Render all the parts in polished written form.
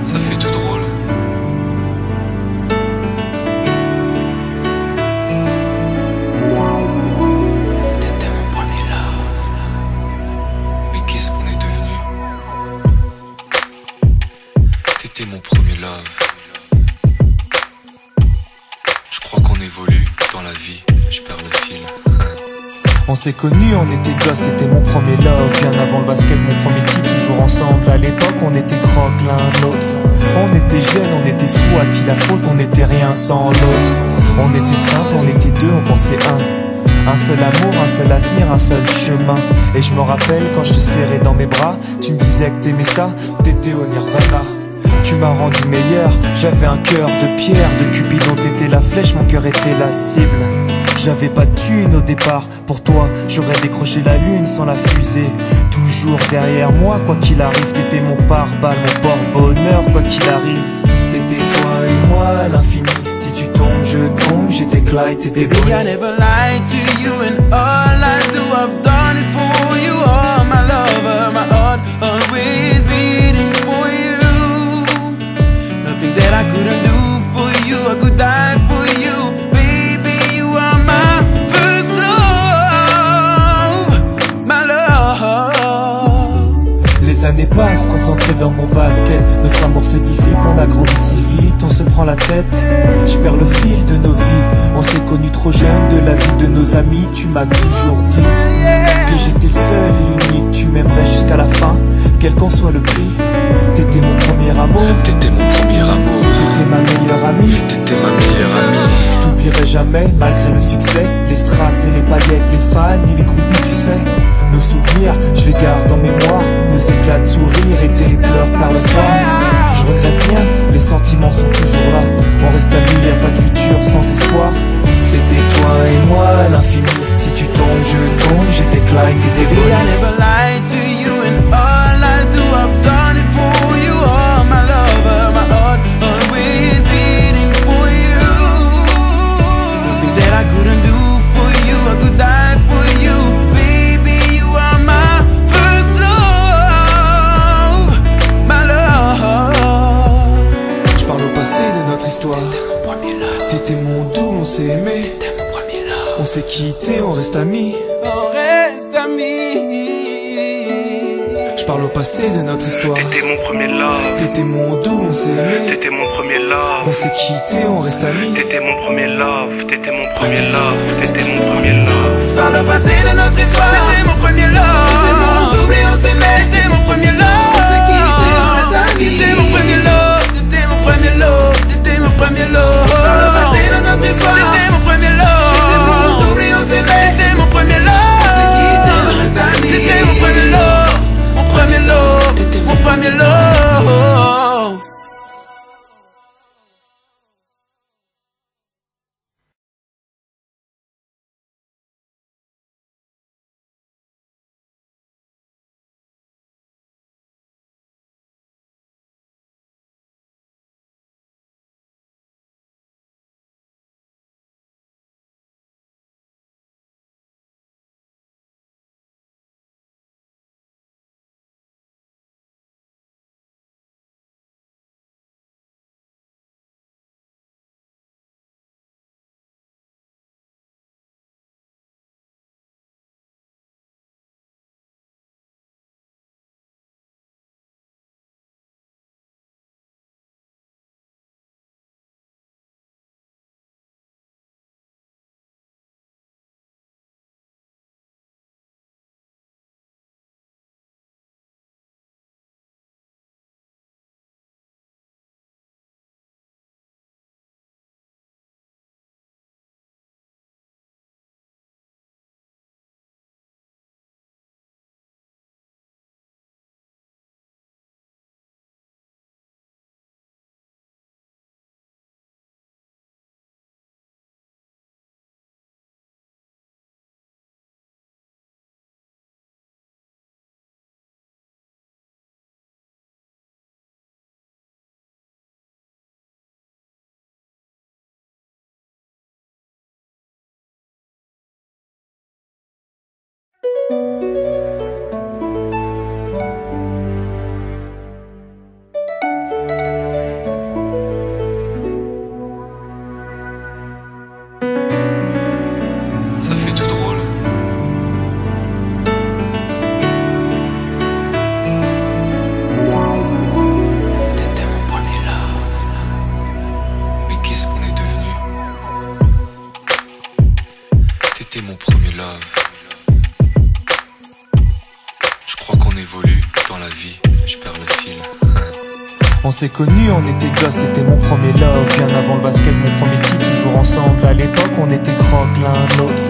Ça fait tout drôle. T'étais mon premier love. Mais qu'est-ce qu'on est devenu? T'étais mon premier love. Je crois qu'on évolue dans la vie. Je perds le fil. On s'est connus, on était gosses, c'était mon premier love. Bien avant le basket, mon premier titre, toujours ensemble. À l'époque, on était croque l'un de l'autre. On était jeunes, on était fous, à qui la faute, on n'était rien sans l'autre. On était simple, on était deux, on pensait un seul amour, un seul avenir, un seul chemin. Et je me rappelle quand je te serrais dans mes bras, tu me disais que t'aimais ça, t'étais au nirvana. Tu m'as rendu meilleur, j'avais un cœur de pierre, de Cupidon t'étais la flèche, mon cœur était la cible. J'avais pas de thune au départ, pour toi j'aurais décroché la lune sans la fusée. Toujours derrière moi, quoi qu'il arrive, t'étais mon pare-balles, mon porte-bonheur, quoi qu'il arrive. C'était toi et moi à l'infini, si tu tombes je tombe, j'étais Clyde, t'étais Baby, I Bonnie. never lied to you, and all I do, I've done it for you. Oh, my lover, my heart always beating for you. Nothing that I couldn't do for you, I could die for you. Baby, you are my first love, my love. Les années passent, concentrées dans mon basket. Notre amour se dissipe, on a grandi si vite, on se prend la tête. Je perds le fil de nos vies, on s'est connus trop jeunes. De la vie de nos amis, tu m'as toujours dit que j'étais le seul et l'unique. Tu m'aimerais jusqu'à la fin, quel qu'en soit le prix. T'étais mon premier amour, T'étais mon premier amour. t'étais ma meilleure amie. T'étais ma meilleure amie. Je t'oublierai jamais, malgré le succès. Les strass et les paillettes, les fans et les groupies, tu sais. Nos souvenirs, je les garde en mémoire. Nos éclats de sourire et tes pleurs tard le soir. Je regrette rien, les sentiments sont toujours là. On reste amis, y'a pas de futur sans espoir. C'était toi et moi à l'infini. Si tu tombes, je tombe, j'étais Clyde, t'étais Baby, I Bonnie. never lied to you, and all I do, I've done it for you. Oh, my lover, my heart always beating for you. Nothing that I couldn't do for you, I could die for you. Baby, you are my first love, my love. Je parle au passé de notre histoire. Mon premier love. T'étais mon doux, on s'est aimé. T'étais mon premier love. On s'est quitté, on reste amis. On reste amis. Je parle au passé de notre histoire. T'étais mon premier love, T'étais mon doux, on s'est aimé. t'étais mon premier love, On s'est quitté, on reste amis. t'étais mon premier love, t'étais mon premier love, t'étais mon premier love. Par le passé de notre histoire, t'étais mon premier love. T'étais mon double et on s'aimait. T'étais mon premier love. On s'est quitté, on reste amis. T'étais mon premier love. T'étais mon premier love. T'étais mon premier love. Par le passé de notre histoire, t'étais mon premier love. T'étais mon double et on s'aimait. T'étais mon premier love. On s'est quitté, on reste amis. T'étais mon premier love. Mon premier love. T'étais mon premier love. T'étais mon premier love. Je crois qu'on évolue dans la vie, je perds le fil. On s'est connus, on était gosses, c'était mon premier love. Bien avant le basket, mon premier titre, toujours ensemble. À l'époque, on était croque l'un l'autre.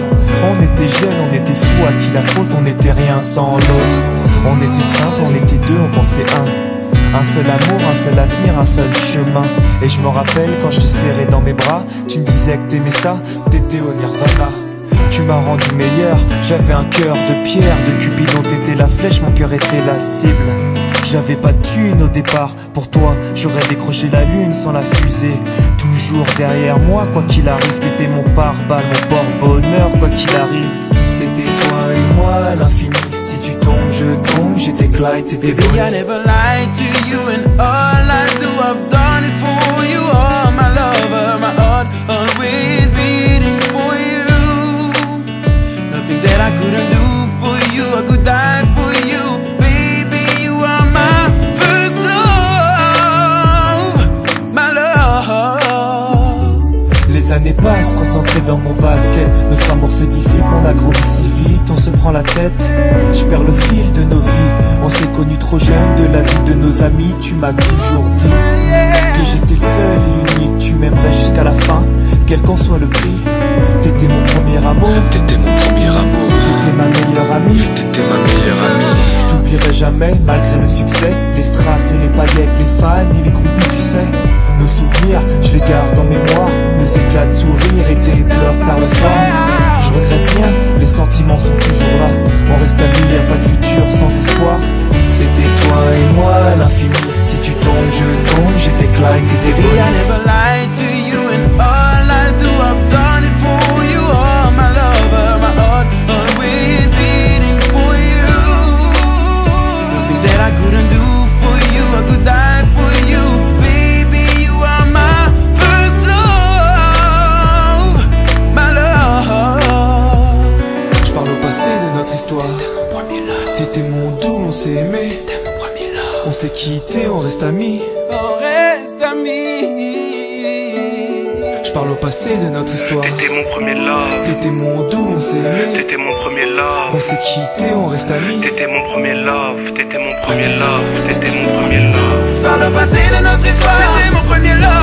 On était jeunes, on était fous, à qui la faute, on n'était rien sans l'autre. On était simple, on était deux, on pensait un seul amour, un seul avenir, un seul chemin. Et je me rappelle quand je te serrais dans mes bras, tu me disais que t'aimais ça, t'étais au Nirvana. Tu m'as rendu meilleur, j'avais un cœur de pierre. De Cupidon t'étais la flèche, mon cœur était la cible. J'avais pas de thune au départ, pour toi j'aurais décroché la lune sans la fusée. Toujours derrière moi, quoi qu'il arrive, t'étais mon pare-balles, mon porte-bonheur, quoi qu'il arrive. C'était toi et moi à l'infini, si tu tombes je tombe, j'étais Clyde, t'étais Baby, I never lied to you, and all I do, I've done it for you. Oh, my lover, my heart always beating for you. Nothing that I couldn't do for you, I could die for you. Baby, you are my first love, my love. Les années passent, concentrées dans mon basket. Notre amour se dissipe, on a grandi si vite, on se prend la tête. Je perds le fil de nos vies, on s'est connus trop jeunes. De la vie de nos amis, tu m'as toujours dit que j'étais le seul et l'unique. Tu m'aimerais jusqu'à la fin, quel qu'en soit le prix. T'étais mon premier amour, T'étais mon premier amour, t'étais ma meilleure amie. t'étais ma meilleure amie. Je t'oublierai jamais, malgré le succès. Les strass et les paillettes, les fans et les groupies, tu sais. Nos souvenirs, je les garde en mémoire. Nos éclats de sourire et tes pleurs tard le soir. Je regrette rien, les sentiments sont toujours là. On reste amis, y'a pas de futur sans espoir. C'était toi et moi à l'infini, si tu tombes je tombe, j'étais Clyde, t'étais Baby, I bonne. never lied to you, and all I do, I've done it for you. Oh, my lover, my heart always beating for you. Nothing that I couldn't do for you, I could die for you. Baby, you are my first love, my love. Je parle au passé de notre histoire. Mon premier love, T'étais mon doux, on s'est aimé. t'étais mon premier love. On s'est quitté, on reste amis. On reste amis. Je parle au passé de notre histoire. T'étais mon premier love. T'étais mon doux, on s'est aimé. T'étais mon premier love. On s'est quitté, on reste amis. T'étais mon premier love. T'étais mon premier love. T'étais mon premier love. Par le passé de notre histoire, t'étais mon premier love.